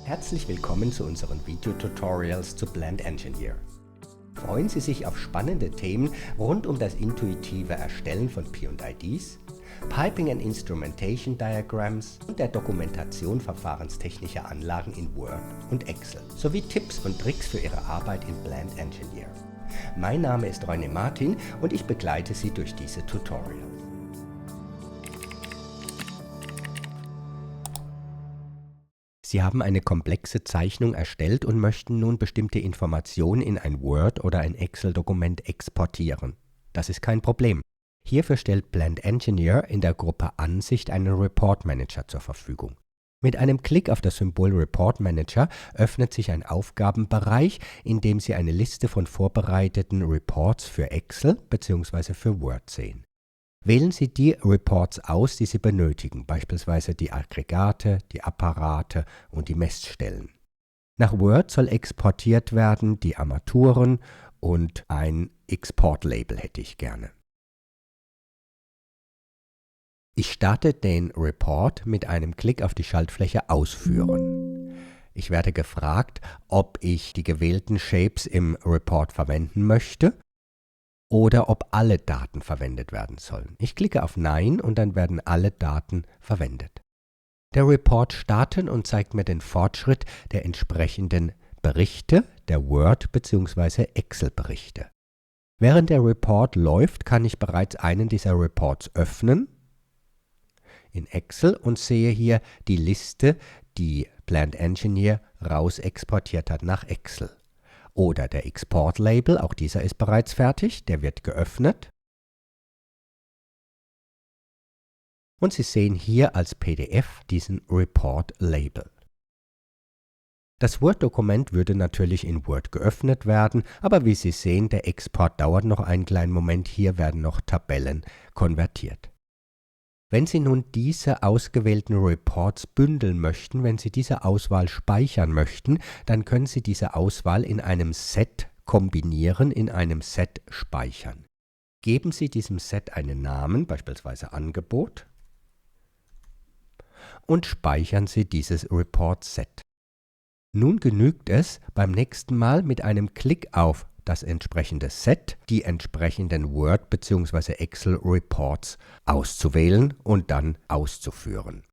Herzlich willkommen zu unseren Videotutorials zu Blend Engineer. Freuen Sie sich auf spannende Themen rund um das intuitive Erstellen von P&IDs, Piping and Instrumentation Diagrams und der Dokumentation verfahrenstechnischer Anlagen in Word und Excel, sowie Tipps und Tricks für Ihre Arbeit in Blend Engineer. Mein Name ist René Martin und ich begleite Sie durch diese Tutorials. Sie haben eine komplexe Zeichnung erstellt und möchten nun bestimmte Informationen in ein Word- oder ein Excel-Dokument exportieren. Das ist kein Problem. Hierfür stellt Blend Engineer in der Gruppe Ansicht einen Report Manager zur Verfügung. Mit einem Klick auf das Symbol Report Manager öffnet sich ein Aufgabenbereich, in dem Sie eine Liste von vorbereiteten Reports für Excel bzw. für Word sehen. Wählen Sie die Reports aus, die Sie benötigen, beispielsweise die Aggregate, die Apparate und die Messstellen. Nach Word soll exportiert werden die Armaturen und ein Export-Label hätte ich gerne. Ich starte den Report mit einem Klick auf die Schaltfläche Ausführen. Ich werde gefragt, ob ich die gewählten Shapes im Report verwenden möchte oder ob alle Daten verwendet werden sollen. Ich klicke auf Nein und dann werden alle Daten verwendet. Der Report startet und zeigt mir den Fortschritt der entsprechenden Berichte, der Word- bzw. Excel-Berichte. Während der Report läuft, kann ich bereits einen dieser Reports öffnen in Excel und sehe hier die Liste, die Blend Engineer raus exportiert hat nach Excel. Oder der Export-Label, auch dieser ist bereits fertig, der wird geöffnet. Und Sie sehen hier als PDF diesen Report-Label. Das Word-Dokument würde natürlich in Word geöffnet werden, aber wie Sie sehen, der Export dauert noch einen kleinen Moment, hier werden noch Tabellen konvertiert. Wenn Sie nun diese ausgewählten Reports bündeln möchten, wenn Sie diese Auswahl speichern möchten, dann können Sie diese Auswahl in einem Set kombinieren, in einem Set speichern. Geben Sie diesem Set einen Namen, beispielsweise Angebot, und speichern Sie dieses Report-Set. Nun genügt es, beim nächsten Mal mit einem Klick auf das entsprechende Set, die entsprechenden Word- bzw. Excel-Reports auszuwählen und dann auszuführen.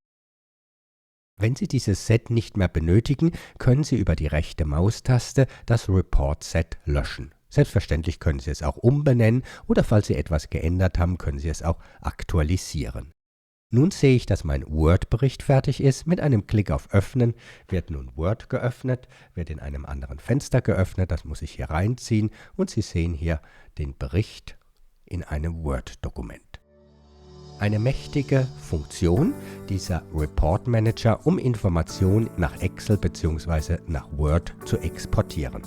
Wenn Sie dieses Set nicht mehr benötigen, können Sie über die rechte Maustaste das Report-Set löschen. Selbstverständlich können Sie es auch umbenennen oder falls Sie etwas geändert haben, können Sie es auch aktualisieren. Nun sehe ich, dass mein Word-Bericht fertig ist. Mit einem Klick auf Öffnen wird nun Word geöffnet, wird in einem anderen Fenster geöffnet. Das muss ich hier reinziehen und Sie sehen hier den Bericht in einem Word-Dokument. Eine mächtige Funktion dieser Report Manager, um Informationen nach Excel bzw. nach Word zu exportieren.